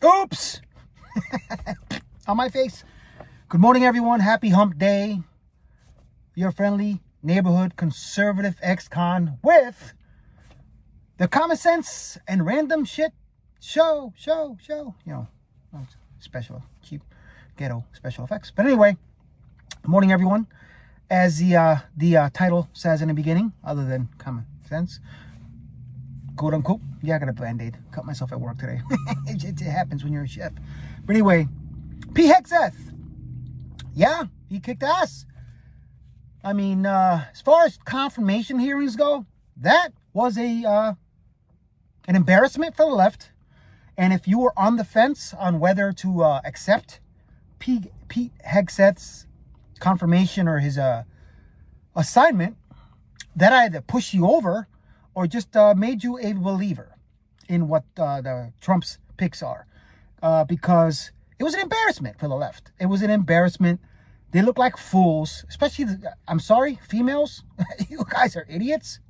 Oops! On my face. Good morning, everyone. Happy hump day. Your friendly neighborhood conservative ex-con with the common sense and random shit show. You know, special, cheap, ghetto special effects. But anyway, good morning, everyone. As the title says in the beginning, other than common sense, quote unquote. Yeah, I got a Band-Aid. Cut myself at work today. it happens when you're a chef. But anyway, P. Hexeth. Yeah, he kicked ass. I mean, as far as confirmation hearings go, that was an embarrassment for the left. And if you were on the fence on whether to accept Pete Hexeth's confirmation or his assignment, that either pushed you over or just made you a believer in what the Trump's picks are. Because it was an embarrassment for the left. It was an embarrassment. They look like fools, especially, I'm sorry, females. You guys are idiots.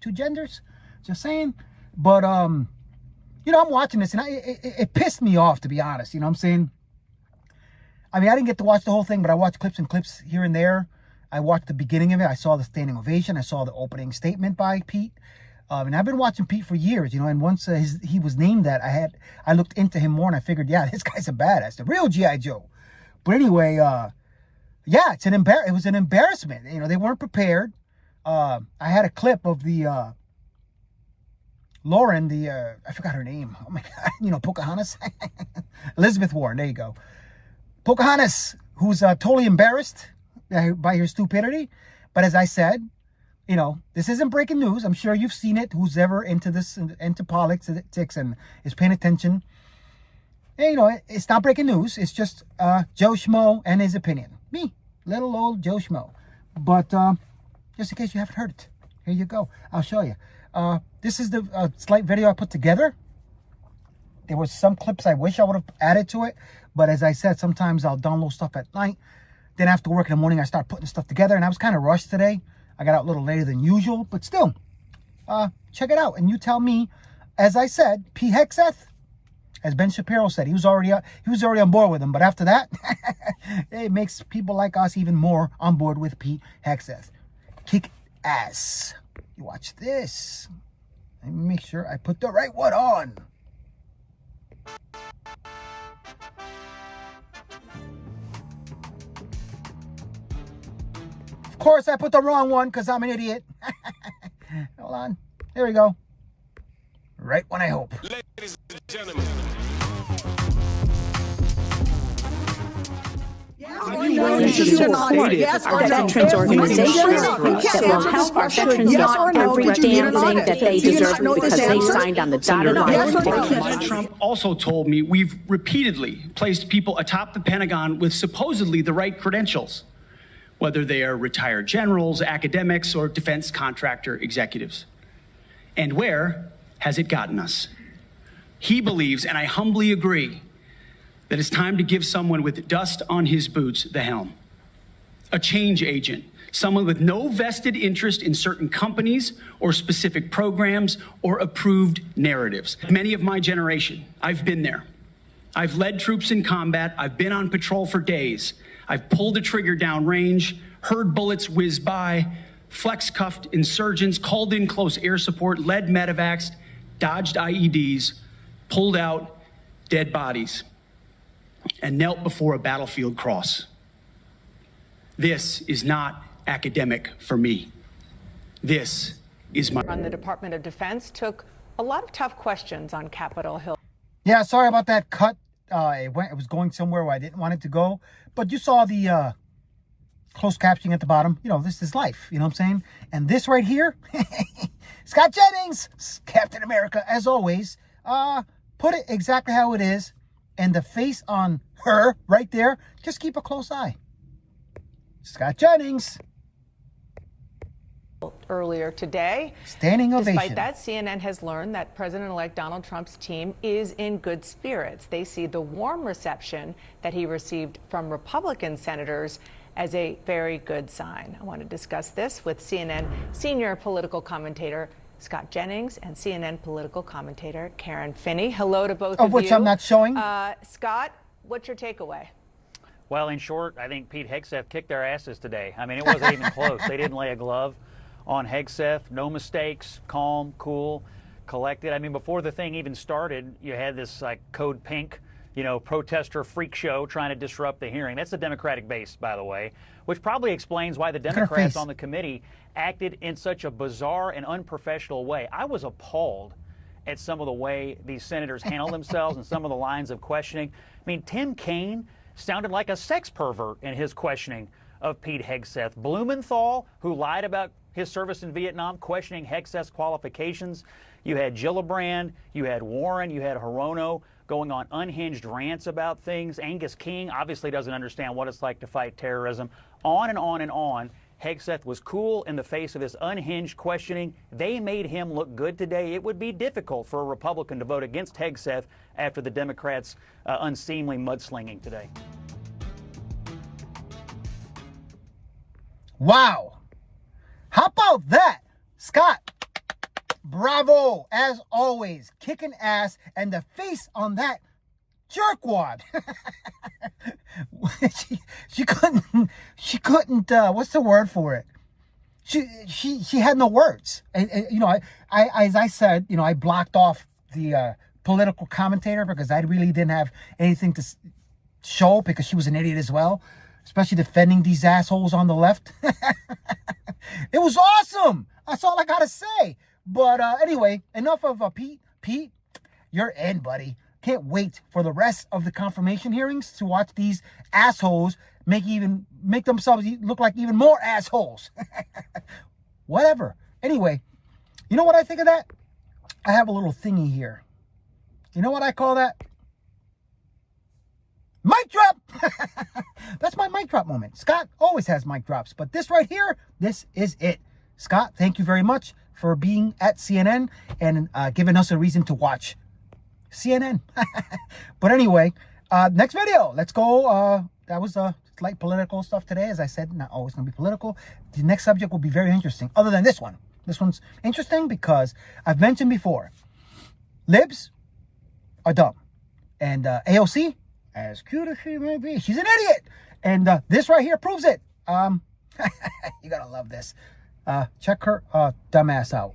Two genders, just saying. But, you know, I'm watching this and it pissed me off, to be honest. You know what I'm saying? I mean, I didn't get to watch the whole thing, but I watched clips here and there. I watched the beginning of it. I saw the standing ovation. I saw the opening statement by Pete. And I've been watching Pete for years, you know, and once he was named that, I looked into him more and I figured, yeah, this guy's a badass, the real G.I. Joe. But anyway, yeah, it was an embarrassment. You know, they weren't prepared. I had a clip of the Lauren, I forgot her name. Oh my God, you know, Pocahontas. Elizabeth Warren, there you go. Pocahontas, who's totally embarrassed by her stupidity. But as I said, you know, this isn't breaking news. I'm sure you've seen it. Who's ever into this, into politics and is paying attention. And, you know, it's not breaking news. It's just Joe Schmo and his opinion. Me, little old Joe Schmo. But just in case you haven't heard it, here you go. I'll show you. This is the slight video I put together. There were some clips I wish I would have added to it. But as I said, sometimes I'll download stuff at night. Then after work in the morning, I start putting stuff together. And I was kind of rushed today. I got out a little later than usual. But still, check it out. And you tell me, as I said, P. Hexeth, as Ben Shapiro said, he was already on board with him. But after that, it makes people like us even more on board with P. Hexeth. Kick ass. You watch this. Let me make sure I put the right one on. Of course, I put the wrong one because I'm an idiot. Hold on. There we go. Right one, I hope. Ladies and gentlemen. Yes, our veterans organizations that will help our veterans get every damn thing that they deserve because they signed on the dotted line. President Trump also told me we've repeatedly placed people atop the Pentagon with supposedly the right credentials, whether they are retired generals, academics, or defense contractor executives. And where has it gotten us? He believes, and I humbly agree, that it's time to give someone with dust on his boots the helm. A change agent, someone with no vested interest in certain companies or specific programs or approved narratives. Many of my generation, I've been there. I've led troops in combat. I've been on patrol for days. I've pulled a trigger down range, heard bullets whiz by, flex-cuffed insurgents, called in close air support, led medevacs, dodged IEDs, pulled out dead bodies, and knelt before a battlefield cross. This is not academic for me. This is my... The Department of Defense took a lot of tough questions on Capitol Hill. Yeah, sorry about that cut. It was going somewhere where I didn't want it to go. But you saw the closed captioning at the bottom. You know, this is life. You know what I'm saying? And this right here, Scott Jennings, Captain America, as always, put it exactly how it is. And the face on her right there, just keep a close eye. Scott Jennings. Earlier today. Standing ovation. Despite that, CNN has learned that President-elect Donald Trump's team is in good spirits. They see the warm reception that he received from Republican senators as a very good sign. I want to discuss this with CNN senior political commentator Scott Jennings, and CNN political commentator Karen Finney. Hello to both of you. Of which I'm not showing. Scott, what's your takeaway? Well, in short, I think Pete Hegseth kicked their asses today. I mean, it wasn't even close. They didn't lay a glove on Hegseth. No mistakes, calm, cool, collected. I mean, before the thing even started, you had this like Code Pink, protester freak show trying to disrupt the hearing. That's the Democratic base, by the way, which probably explains why the Democrats on the committee acted in such a bizarre and unprofessional way. I was appalled at some of the way these senators handled themselves and some of the lines of questioning. I mean, Tim Kaine sounded like a sex pervert in his questioning of Pete Hegseth. Blumenthal, who lied about his service in Vietnam, questioning Hegseth's qualifications. You had Gillibrand, you had Warren, you had Hirono going on unhinged rants about things. Angus King obviously doesn't understand what it's like to fight terrorism. On and on and on. Hegseth was cool in the face of this unhinged questioning. They made him look good today. It would be difficult for a Republican to vote against Hegseth after the Democrats' unseemly mudslinging today. Wow. How about that? Scott, bravo, as always, kicking ass, and the face on that jerkwad. she couldn't, what's the word for it? She had no words. And as I said, I blocked off the political commentator because I really didn't have anything to show because she was an idiot as well, especially defending these assholes on the left. It was awesome. That's all I got to say. But anyway, enough of Pete. Pete, you're in, buddy. Can't wait for the rest of the confirmation hearings to watch these assholes make themselves look like even more assholes. Whatever. Anyway, you know what I think of that? I have a little thingy here. You know what I call that? Mic drop! That's my mic drop moment. Scott always has mic drops, but this right here, this is it. Scott, thank you very much for being at CNN and giving us a reason to watch CNN. But anyway, next video. Let's go. That was light political stuff today. As I said, not always going to be political. The next subject will be very interesting, other than this one. This one's interesting because I've mentioned before, libs are dumb. And AOC, as cute as she may be, she's an idiot. And this right here proves it. You gotta love this. Check her dumbass out.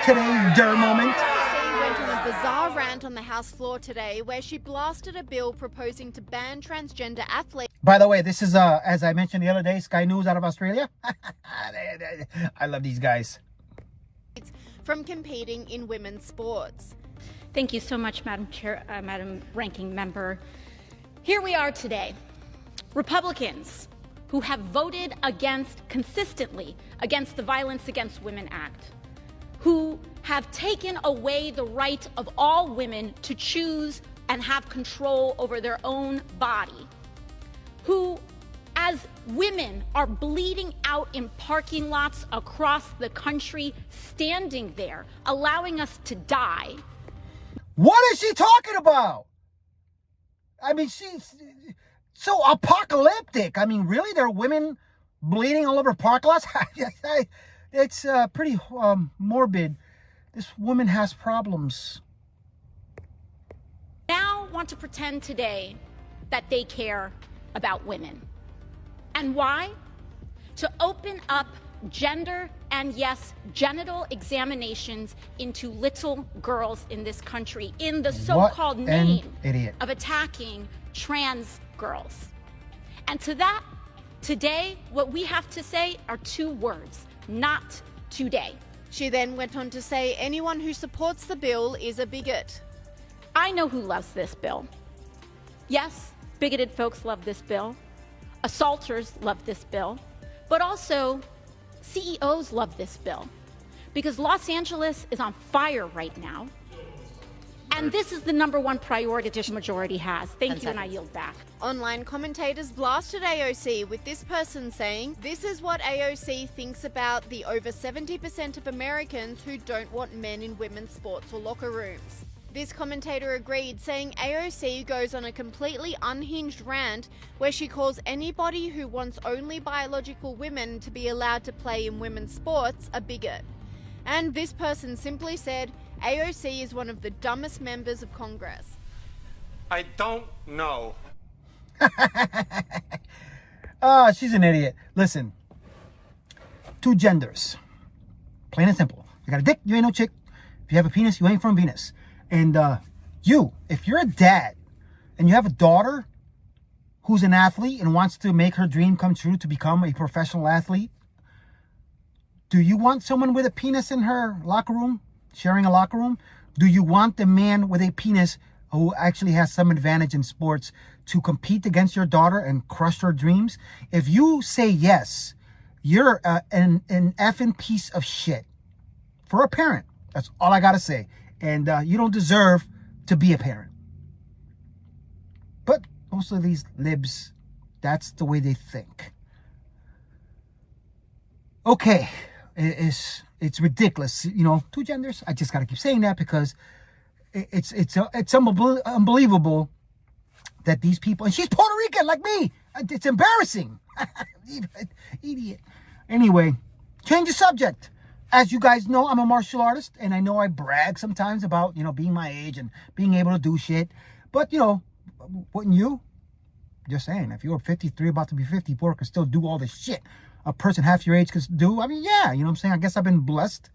Today's der moment. She went on a bizarre rant on the House floor today where she blasted a bill proposing to ban transgender athletes. By the way, this is, as I mentioned the other day, Sky News out of Australia. I love these guys. From competing in women's sports. Thank you so much, Madam Chair, Madam Ranking Member. Here we are today, Republicans who have voted consistently against the Violence Against Women Act, who have taken away the right of all women to choose and have control over their own body, who, as women are bleeding out in parking lots across the country, standing there, allowing us to die. What is she talking about? I mean, she's so apocalyptic. I mean, really? There are women bleeding all over parking lots? It's pretty morbid. This woman has problems. Now want to pretend today that they care about women. And why? To open up gender and, yes, genital examinations into little girls in this country in the so-called name of attacking trans girls. And to that, today, what we have to say are two words: not today. She then went on to say anyone who supports the bill is a bigot. I know who loves this bill. Yes, bigoted folks love this bill. Assaulters love this bill. But also, CEOs love this bill. Because Los Angeles is on fire right now. And this is the #1 priority the majority has. Thank you, and I yield back. Online commentators blasted AOC, with this person saying, "This is what AOC thinks about the over 70% of Americans who don't want men in women's sports or locker rooms." This commentator agreed, saying AOC goes on a completely unhinged rant where she calls anybody who wants only biological women to be allowed to play in women's sports a bigot. And this person simply said, AOC is one of the dumbest members of Congress. I don't know. She's an idiot. Listen, two genders. Plain and simple. You got a dick, you ain't no chick. If you have a penis, you ain't from Venus. And if you're a dad and you have a daughter who's an athlete and wants to make her dream come true to become a professional athlete, do you want someone with a penis in her locker room, sharing a locker room? Do you want the man with a penis who actually has some advantage in sports to compete against your daughter and crush her dreams? If you say yes, you're an effing piece of shit for a parent. That's all I got to say. And you don't deserve to be a parent. But most of these libs, that's the way they think. Okay, it's ridiculous. You know, two genders. I just got to keep saying that because it's unbelievable that these people, and she's Puerto Rican like me. It's embarrassing. Idiot. Anyway, change the subject. As you guys know, I'm a martial artist, and I know I brag sometimes about, being my age and being able to do shit. But, wouldn't you? Just saying, if you're 53, about to be 54, can still do all this shit a person half your age can do. I mean, yeah, you know what I'm saying? I guess I've been blessed.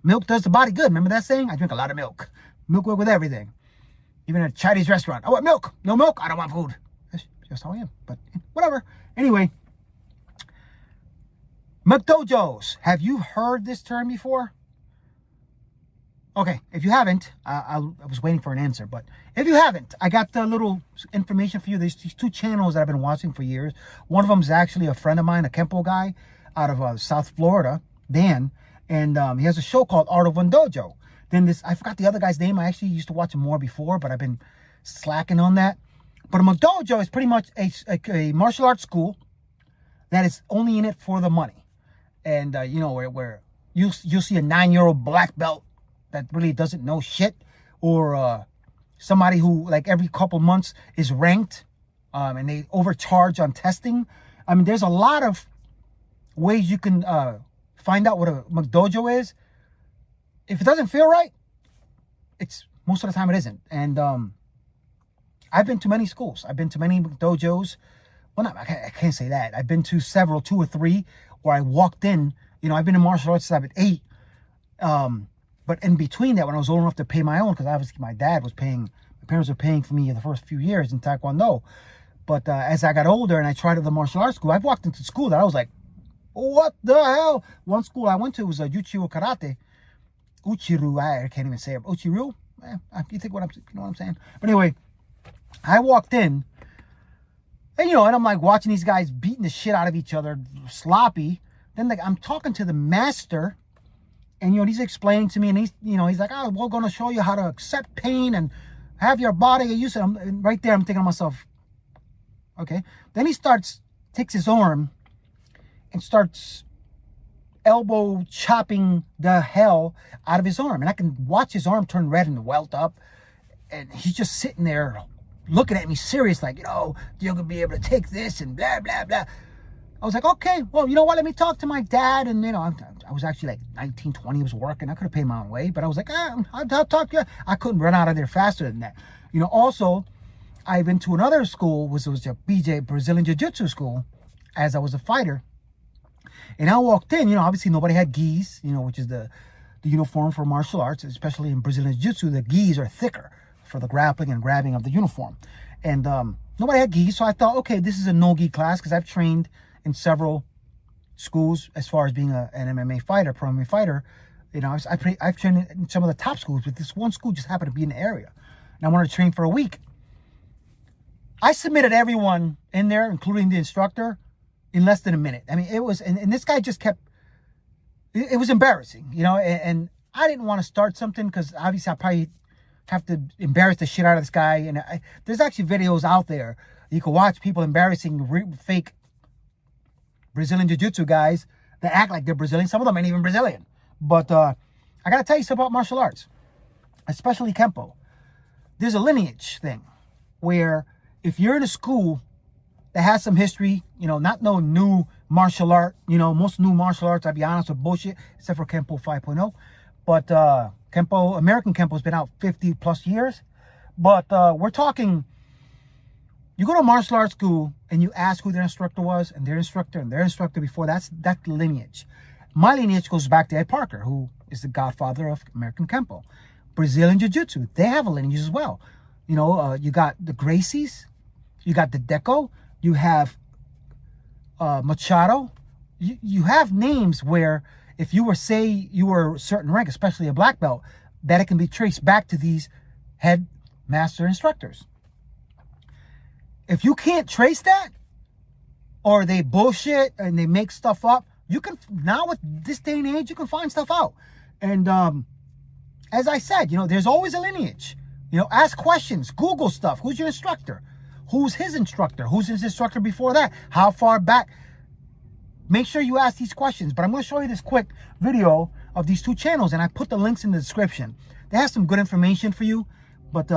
Milk does the body good. Remember that saying? I drink a lot of milk. Milk work with everything. Even at a Chinese restaurant. I want milk. No milk? I don't want food. That's just how I am. But whatever. Anyway. McDojos. Have you heard this term before? Okay, if you haven't, I was waiting for an answer, but if you haven't, I got a little information for you. There's these two channels that I've been watching for years. One of them is actually a friend of mine, a Kempo guy out of South Florida, Dan, and he has a show called Art of One Dojo. Then I forgot the other guy's name. I actually used to watch him more before, but I've been slacking on that. But a McDojo is pretty much a martial arts school that is only in it for the money. And, where you'll see a 9-year-old black belt that really doesn't know shit, or somebody who, like, every couple months is ranked, and they overcharge on testing. I mean, there's a lot of ways you can find out what a McDojo is. If it doesn't feel right, it's most of the time it isn't. And I've been to many schools. I've been to many McDojos. Well, I can't say that. I've been to several, 2 or 3, where I walked in. I've been in martial arts since I've been 8. But in between that, when I was old enough to pay my own, because obviously my parents were paying for me the first few years in Taekwondo. But as I got older and I tried at the martial arts school, I've walked into school that I was like, what the hell? One school I went to was a Uchiru Karate. Uchiru, I can't even say it. Uchiru? You know what I'm saying? But anyway, I walked in, and I'm like watching these guys beating the shit out of each other, sloppy. Then I'm talking to the master, and he's explaining to me, and he's like, oh, we're going to show you how to accept pain and have your body use it. Right there, I'm thinking to myself, okay. Then he takes his arm and starts elbow chopping the hell out of his arm, and I can watch his arm turn red and welt up, and he's just sitting there looking at me serious, like, you're gonna be able to take this and blah blah blah. I was like, okay, well, you know what, let me talk to my dad. And I was actually like 19, 20, I was working. I could have paid my own way, but I was like, I'll talk to you. I couldn't run out of there faster than that. Also, I went to another school, which was a BJ, Brazilian Jiu-Jitsu school, as I was a fighter. And I walked in, obviously nobody had gis, which is the uniform for martial arts, especially in Brazilian Jiu-Jitsu. The gis are thicker for the grappling and grabbing of the uniform. And nobody had gis, so I thought, okay, this is a no-gi class, because I've trained in several schools as far as being an MMA fighter, pro MMA fighter. I've trained in some of the top schools, but this one school just happened to be in the area. And I wanted to train for a week. I submitted everyone in there, including the instructor, in less than a minute. I mean, it was, and this guy just kept, it was embarrassing, and I didn't want to start something, because obviously I probably have to embarrass the shit out of this guy. And there's actually videos out there. You can watch people embarrassing fake Brazilian Jiu-Jitsu guys that act like they're Brazilian. Some of them ain't even Brazilian. But I got to tell you something about martial arts, especially Kempo. there's a lineage thing where if you're in a school that has some history, not no new martial art, most new martial arts, I'll be honest, are bullshit, except for Kempo 5.0. But American Kempo has been out 50 plus years. But we're talking, you go to a martial arts school and you ask who their instructor was, and their instructor before, that's lineage. My lineage goes back to Ed Parker, who is the godfather of American Kempo. Brazilian Jiu-Jitsu, they have a lineage as well. You got the Gracies, you got the Deco, you have Machado. You have names where if you were a certain rank, especially a black belt, that it can be traced back to these head master instructors. If you can't trace that, or they bullshit and they make stuff up, you can, now with this day and age, you can find stuff out. And as I said, there's always a lineage. Ask questions, Google stuff. Who's your instructor? Who's his instructor? Who's his instructor before that? How far back? Make sure you ask these questions. But I'm going to show you this quick video of these two channels, and I put the links in the description. They have some good information for you. But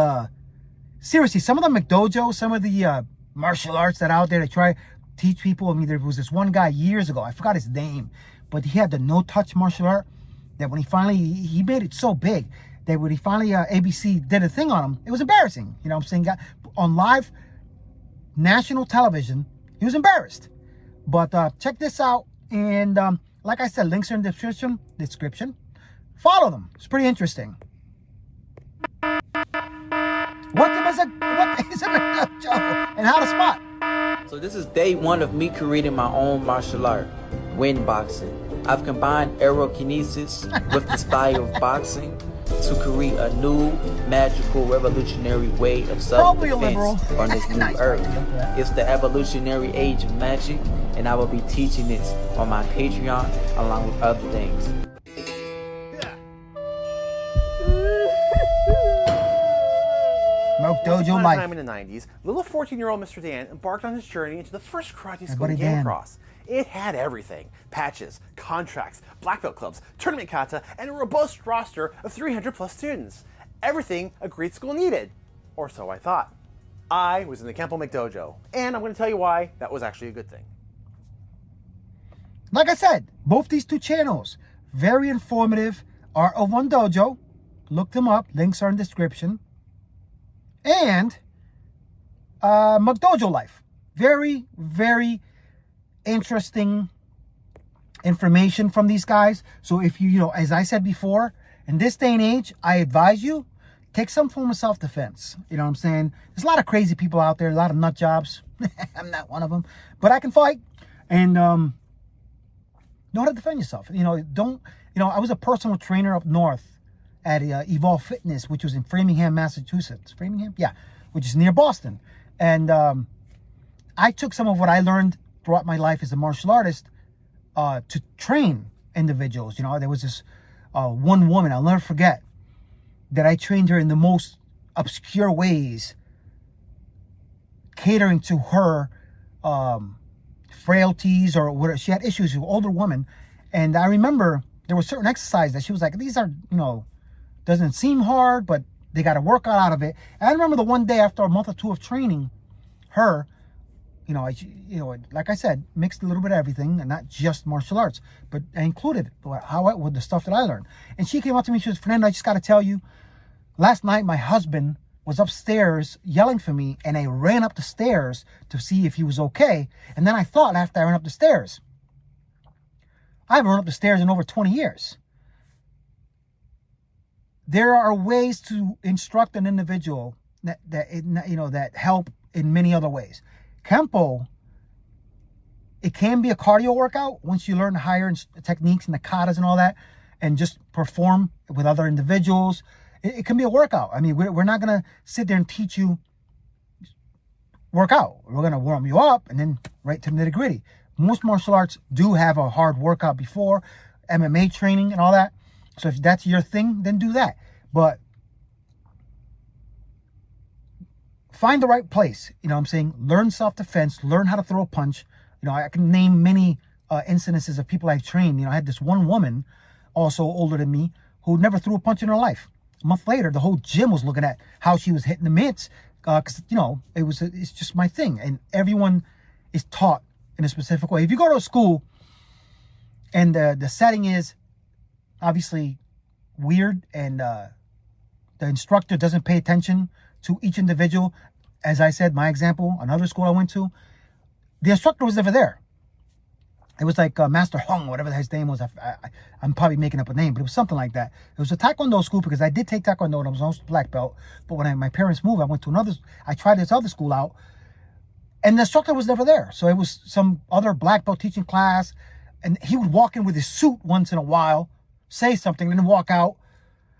seriously, some of the McDojo, some of the martial arts that are out there, they try to teach people. I mean, there was this one guy years ago, I forgot his name, but he had the no-touch martial art that when he made it so big that when he finally, ABC did a thing on him, it was embarrassing. You know what I'm saying? Got on live national television, he was embarrassed. But check this out. And like I said, links are in the description. Follow them. It's pretty interesting. What is a McDojo and how to spot? So this is day one of me creating my own martial art, wind boxing. I've combined aerokinesis with the style of boxing to create a new, magical, revolutionary way of self-defense on this new earth. It's the evolutionary age of magic, and I will be teaching it on my Patreon along with other things. McDojo life. Time in the 90s, little 14-year-old Mr. Dan embarked on his journey into the first karate school he came across. It had everything: patches, contracts, black belt clubs, tournament kata, and a robust roster of 300 plus students. Everything a great school needed, or so I thought. I was in the Kempo McDojo, and I'm going to tell you why that was actually a good thing. Like I said, both these two channels, very informative. Art of One Dojo, look them up. Links are in the description. And McDojo life, very, very interesting information from these guys. So if you, as I said before, in this day and age, I advise you, take some form of self-defense. You know what I'm saying? There's a lot of crazy people out there, a lot of nut jobs. I'm not one of them, but I can fight and know how to defend yourself. I was a personal trainer up north at Evolve Fitness, which was in Framingham, Massachusetts. Framingham? Yeah, which is near Boston. And I took some of what I learned throughout my life as a martial artist to train individuals. There was this one woman, I'll never forget, that I trained her in the most obscure ways, catering to her frailties or whatever. She had issues, she was an older woman. And I remember there were certain exercises that she was like, these are, doesn't seem hard, but they got to work out of it. And I remember the one day after a month or two of training her, like I said, mixed a little bit of everything, and not just martial arts, but I included with the stuff that I learned. And she came up to me, she was, Fernando, I just got to tell you, last night my husband was upstairs yelling for me, and I ran up the stairs to see if he was okay. And then I thought after I ran up the stairs, I haven't run up the stairs in over 20 years. There are ways to instruct an individual that help in many other ways. Kempo, it can be a cardio workout once you learn the higher techniques and the katas and all that, and just perform with other individuals. It can be a workout. I mean, we're not going to sit there and teach you work out. We're going to warm you up and then right to the nitty gritty. Most martial arts do have a hard workout before, MMA training and all that. So if that's your thing, then do that. But find the right place. You know what I'm saying? Learn self-defense. Learn how to throw a punch. I can name many incidences of people I've trained. I had this one woman, also older than me, who never threw a punch in her life. a month later, the whole gym was looking at how she was hitting the mitts. Because, you know, it's just my thing. And everyone is taught in a specific way. If you go to a school and the setting is obviously weird and the instructor doesn't pay attention to each individual, as I said, my example, another school I went to, the instructor was never there. It was like Master Hung, whatever his name was. I'm probably making up a name, but it was something like that. It was a Taekwondo school because I did take Taekwondo and I was almost a black belt. But when my parents moved, I went to I tried this other school out and the instructor was never there. So it was some other black belt teaching class and he would walk in with his suit once in a while, say something, and then walk out.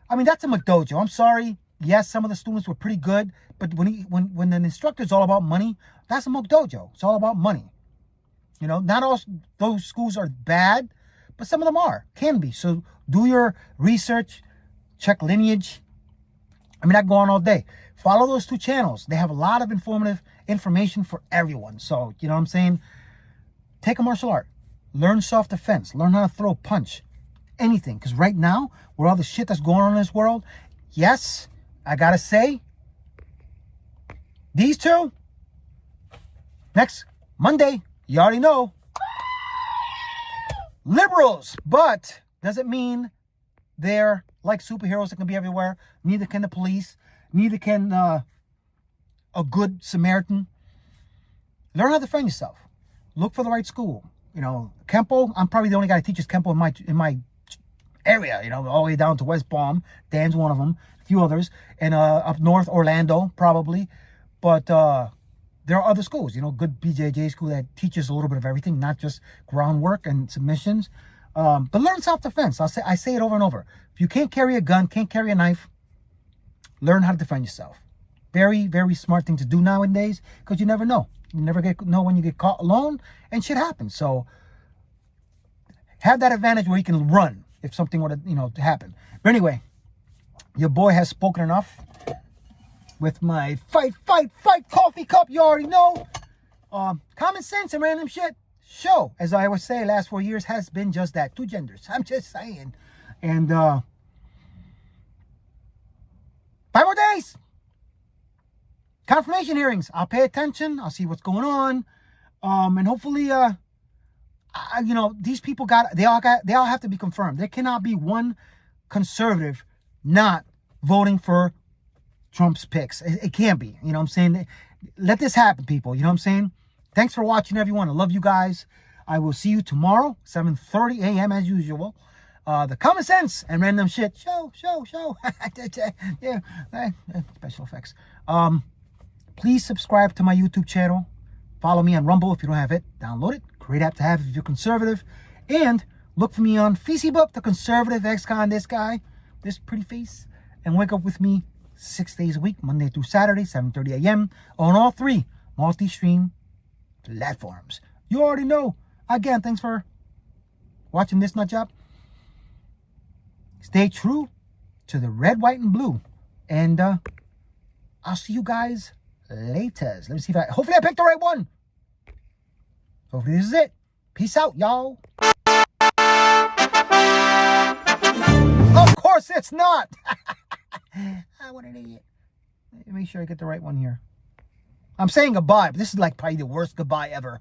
I mean, that's a McDojo. I'm sorry. Yes, some of the students were pretty good, but when an instructor is all about money, that's a McDojo. It's all about money. You know, not all those schools are bad, but some of them can be. So do your research, check lineage. I mean, I go on all day. Follow those 2 channels. They have a lot of informative information for everyone. So, you know what I'm saying? Take a martial art. Learn self-defense. Learn how to throw a punch. Anything. Because right now, with all the shit that's going on in this world, yes, I got to say, these 2, next Monday, you already know, liberals, but doesn't mean they're like superheroes that can be everywhere. Neither can the police. Neither can a good Samaritan. Learn how to defend yourself. Look for the right school. You know, Kempo, I'm probably the only guy that teaches Kempo in my area, you know, all the way down to West Palm. Dan's one of them, a few others. And up north, Orlando, probably. But there are other schools, you know, good BJJ school that teaches a little bit of everything, not just groundwork and submissions. But learn self-defense. I say it over and over. If you can't carry a gun, can't carry a knife, learn how to defend yourself. Very, very smart thing to do nowadays because you never know. You never know when you get caught alone and shit happens. So have that advantage where you can run if something were to, you know, to happen. But anyway, your boy has spoken enough. With my fight coffee cup, you already know. Common sense and random shit show, as I always say, last 4 years has been just that. 2 genders. I'm just saying. And 5 more days. Confirmation hearings. I'll pay attention. I'll see what's going on. And hopefully, you know, these people they all have to be confirmed. There cannot be one conservative not voting for Trump's picks. It can't be. You know what I'm saying? Let this happen, people. You know what I'm saying? Thanks for watching, everyone. I love you guys. I will see you tomorrow, 7:30 a.m. as usual. The common sense and random shit show. Yeah, special effects. Please subscribe to my YouTube channel. Follow me on Rumble if you don't have it. Download it. Great app to have if you're conservative. And look for me on Facebook, the conservative ex-con, this guy, this pretty face. And wake up with me 6 days a week, Monday through Saturday, 7:30 a.m. on all 3 multi-stream platforms. You already know. Again, thanks for watching this nut job. Stay true to the red, white, and blue. And I'll see you guys later. Let me see if hopefully I picked the right one. Hopefully this is it. Peace out, y'all. Of course it's not. What an idiot. Make sure I get the right one here. I'm saying goodbye, but this is like probably the worst goodbye ever.